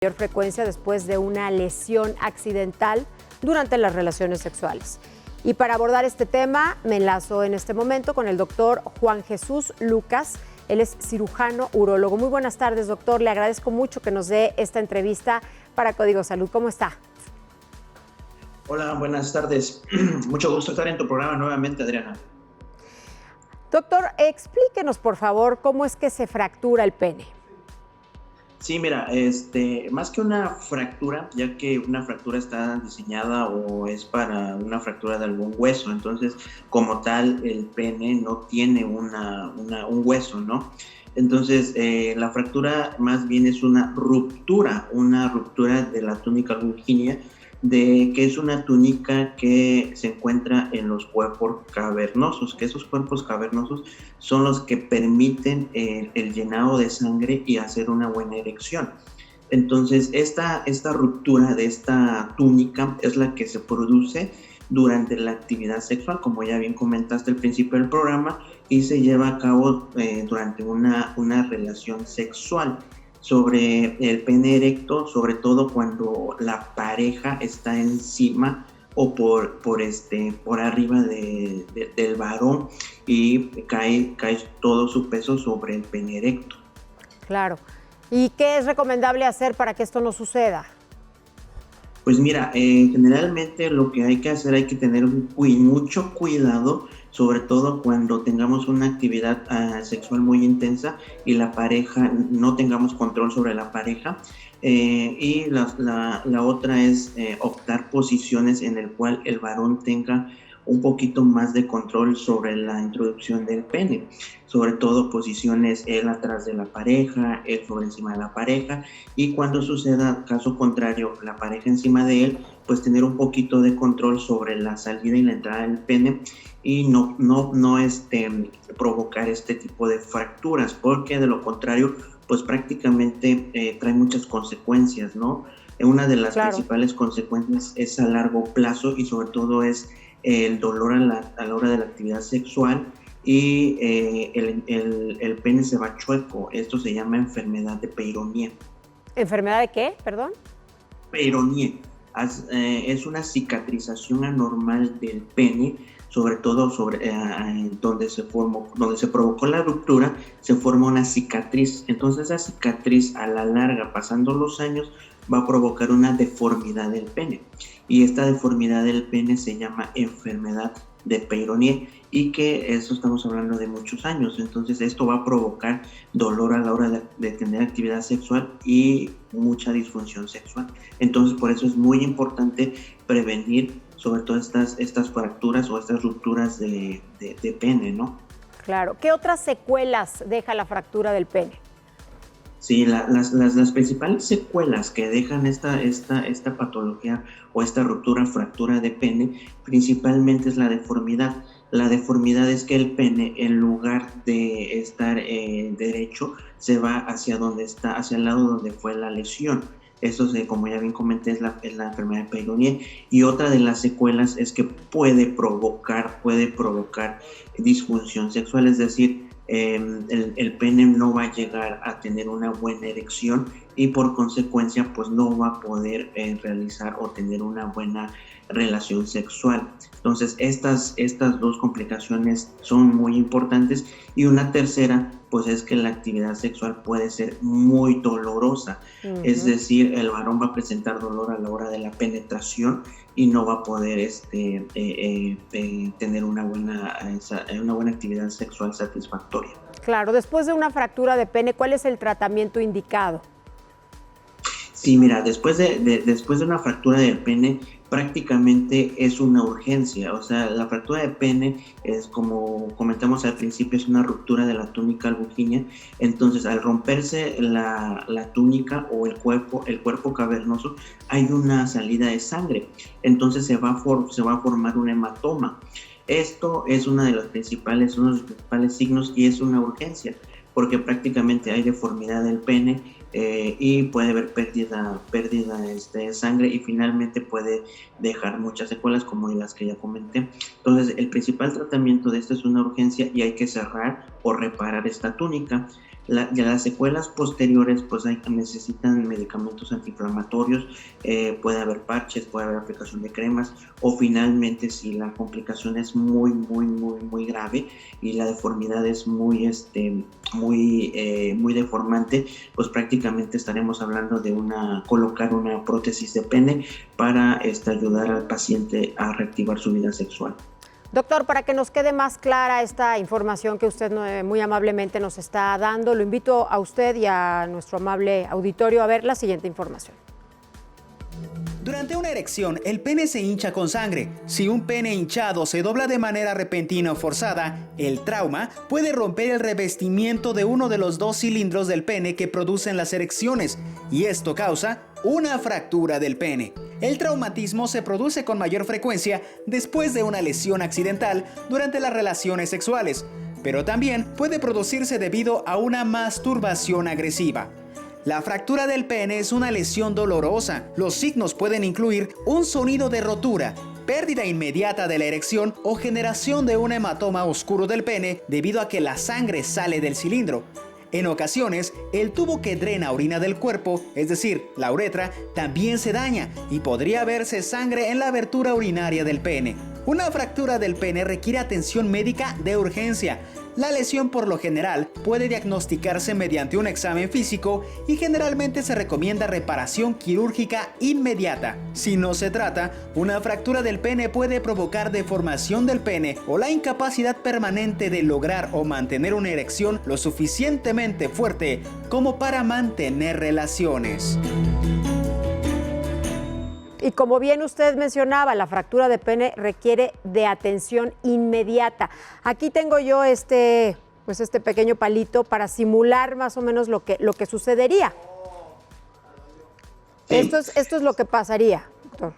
mayor frecuencia después de una lesión accidental durante las relaciones sexuales. Y para abordar este tema, me enlazo en este momento con el doctor Juan Jesús Lucas. Él es cirujano urólogo. Muy buenas tardes, doctor. Le agradezco mucho que nos dé esta entrevista para Código Salud. ¿Cómo está? Hola, buenas tardes. Mucho gusto estar en tu programa nuevamente, Adriana. Doctor, explíquenos, por favor, cómo es que se fractura el pene. Sí, mira, más que una fractura, ya que una fractura está diseñada o es para una fractura de algún hueso, entonces como tal el pene no tiene un hueso, ¿no? Entonces la fractura más bien es una ruptura de la túnica longinia, que es una túnica que se encuentra en los cuerpos cavernosos, que esos cuerpos cavernosos son los que permiten el llenado de sangre y hacer una buena erección. Entonces, esta ruptura de esta túnica es la que se produce durante la actividad sexual, como ya bien comentaste al principio del programa, y se lleva a cabo durante una relación sexual. Sobre el pene erecto, sobre todo cuando la pareja está encima o por arriba del varón y cae todo su peso sobre el pene erecto. Claro. ¿Y qué es recomendable hacer para que esto no suceda? Pues mira, generalmente lo que hay que hacer, hay que tener mucho cuidado, sobre todo cuando tengamos una actividad sexual muy intensa y la pareja, no tengamos control sobre la pareja. Y la otra es optar posiciones en el cual el varón tenga un poquito más de control sobre la introducción del pene, sobre todo posiciones él atrás de la pareja, él sobre encima de la pareja, y cuando suceda caso contrario, la pareja encima de él, pues tener un poquito de control sobre la salida y la entrada del pene y no provocar este tipo de fracturas, porque de lo contrario, pues prácticamente trae muchas consecuencias, ¿no? Una de las principales consecuencias es a largo plazo y sobre todo es el dolor a la hora de la actividad sexual y el pene se va chueco. Esto se llama enfermedad de Peyronie. ¿Enfermedad de qué? Perdón. Peyronie. Es una cicatrización anormal del pene, sobre todo donde se provocó la ruptura, se forma una cicatriz. Entonces esa cicatriz a la larga, pasando los años, va a provocar una deformidad del pene. Y esta deformidad del pene se llama enfermedad de Peyronie, y que eso estamos hablando de muchos años. Entonces esto va a provocar dolor a la hora de tener actividad sexual y mucha disfunción sexual. Entonces por eso es muy importante prevenir sobre todo estas fracturas o estas rupturas de pene, ¿no? Claro. ¿Qué otras secuelas deja la fractura del pene? Sí, las principales secuelas que dejan esta patología o esta fractura de pene, principalmente es la deformidad. La deformidad es que el pene, en lugar de estar derecho, se va hacia el lado donde fue la lesión. Esto, como ya bien comenté, es la enfermedad de Peyronie. Y otra de las secuelas es que puede provocar disfunción sexual, es decir, el pene no va a llegar a tener una buena erección y por consecuencia pues no va a poder realizar o tener una buena relación sexual. Entonces estas dos complicaciones son muy importantes, y una tercera pues es que la actividad sexual puede ser muy dolorosa. Es decir, el varón va a presentar dolor a la hora de la penetración y no va a poder tener una buena actividad sexual satisfactoria. Claro, después de una fractura de pene, ¿cuál es el tratamiento indicado? Sí, mira, después de una fractura del pene, prácticamente es una urgencia. O sea, la fractura de pene es, como comentamos al principio, es una ruptura de la túnica longinia. Entonces, al romperse la túnica o el cuerpo cavernoso, hay una salida de sangre. Entonces se va a formar un hematoma. Esto es uno de los principales signos y es una urgencia, porque prácticamente hay deformidad del pene y puede haber pérdida de sangre y finalmente puede dejar muchas secuelas como las que ya comenté. Entonces el principal tratamiento de esto es una urgencia y hay que cerrar o reparar esta túnica. Las secuelas posteriores pues necesitan medicamentos antiinflamatorios, puede haber parches, puede haber aplicación de cremas, o finalmente si la complicación es muy grave y la deformidad es muy deformante, pues prácticamente estaremos hablando de colocar una prótesis de pene para ayudar al paciente a reactivar su vida sexual. Doctor, para que nos quede más clara esta información que usted muy amablemente nos está dando, lo invito a usted y a nuestro amable auditorio a ver la siguiente información. Durante una erección, el pene se hincha con sangre. Si un pene hinchado se dobla de manera repentina o forzada, el trauma puede romper el revestimiento de uno de los 2 cilindros del pene que producen las erecciones, y esto causa una fractura del pene. El traumatismo se produce con mayor frecuencia después de una lesión accidental durante las relaciones sexuales, pero también puede producirse debido a una masturbación agresiva. La fractura del pene es una lesión dolorosa. Los signos pueden incluir un sonido de rotura, pérdida inmediata de la erección o generación de un hematoma oscuro del pene debido a que la sangre sale del cilindro. En ocasiones, el tubo que drena orina del cuerpo, es decir, la uretra, también se daña y podría verse sangre en la abertura urinaria del pene. Una fractura del pene requiere atención médica de urgencia. La lesión por lo general puede diagnosticarse mediante un examen físico y generalmente se recomienda reparación quirúrgica inmediata. Si no se trata, una fractura del pene puede provocar deformación del pene o la incapacidad permanente de lograr o mantener una erección lo suficientemente fuerte como para mantener relaciones. Y como bien usted mencionaba, la fractura de pene requiere de atención inmediata. Aquí tengo yo este pequeño palito para simular más o menos lo que sucedería. Sí. Esto es lo que pasaría, doctor.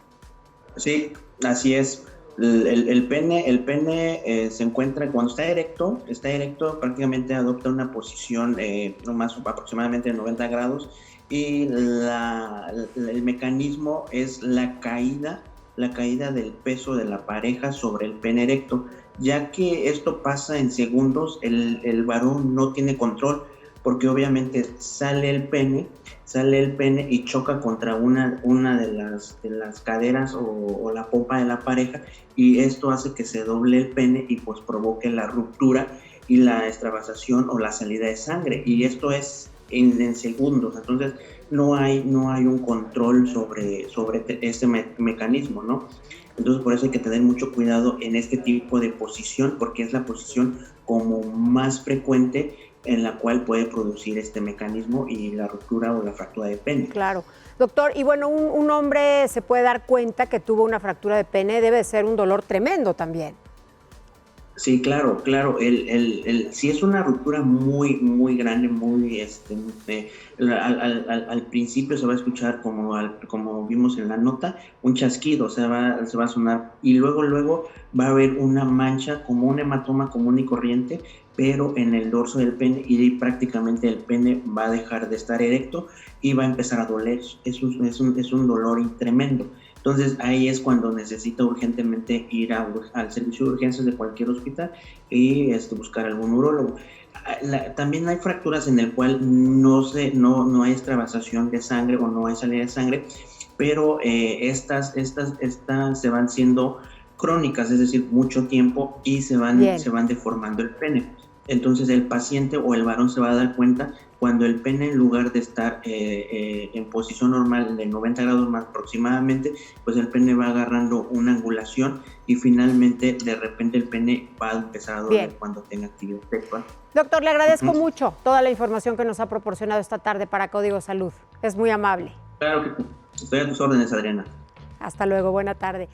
Sí, así es. El pene se encuentra cuando está erecto, prácticamente adopta una posición más aproximadamente 90 grados. Y el mecanismo es la caída del peso de la pareja sobre el pene erecto. Ya que esto pasa en segundos, el varón no tiene control, porque obviamente sale el pene y choca contra una de las caderas o la pompa de la pareja, y esto hace que se doble el pene y pues provoque la ruptura y la extravasación o la salida de sangre, y esto es en segundos. Entonces no hay un control sobre este mecanismo, ¿no? Entonces por eso hay que tener mucho cuidado en este tipo de posición, porque es la posición como más frecuente en la cual puede producir este mecanismo y la ruptura o la fractura de pene. Claro. Doctor, y bueno, un hombre se puede dar cuenta que tuvo una fractura de pene, debe ser un dolor tremendo también. Sí, claro. Si es una ruptura muy grande, al principio se va a escuchar como vimos en la nota, un chasquido, se va a sonar, y luego va a haber una mancha como un hematoma común y corriente, pero en el dorso del pene, y prácticamente el pene va a dejar de estar erecto y va a empezar a doler. Es un dolor tremendo. Entonces ahí es cuando necesita urgentemente ir al servicio de urgencias de cualquier hospital y buscar algún urólogo. También hay fracturas en el cual no hay extravasación de sangre o no hay salida de sangre, pero estas se van siendo crónicas, es decir, mucho tiempo, y se van deformando el pene. Entonces el paciente o el varón se va a dar cuenta cuando el pene, en lugar de estar en posición normal de 90 grados más aproximadamente, pues el pene va agarrando una angulación y finalmente de repente el pene va a empezar a doler cuando tenga actividad sexual. Doctor, le agradezco mucho toda la información que nos ha proporcionado esta tarde para Código Salud. Es muy amable. Claro que sí. Estoy a tus órdenes, Adriana. Hasta luego, buena tarde.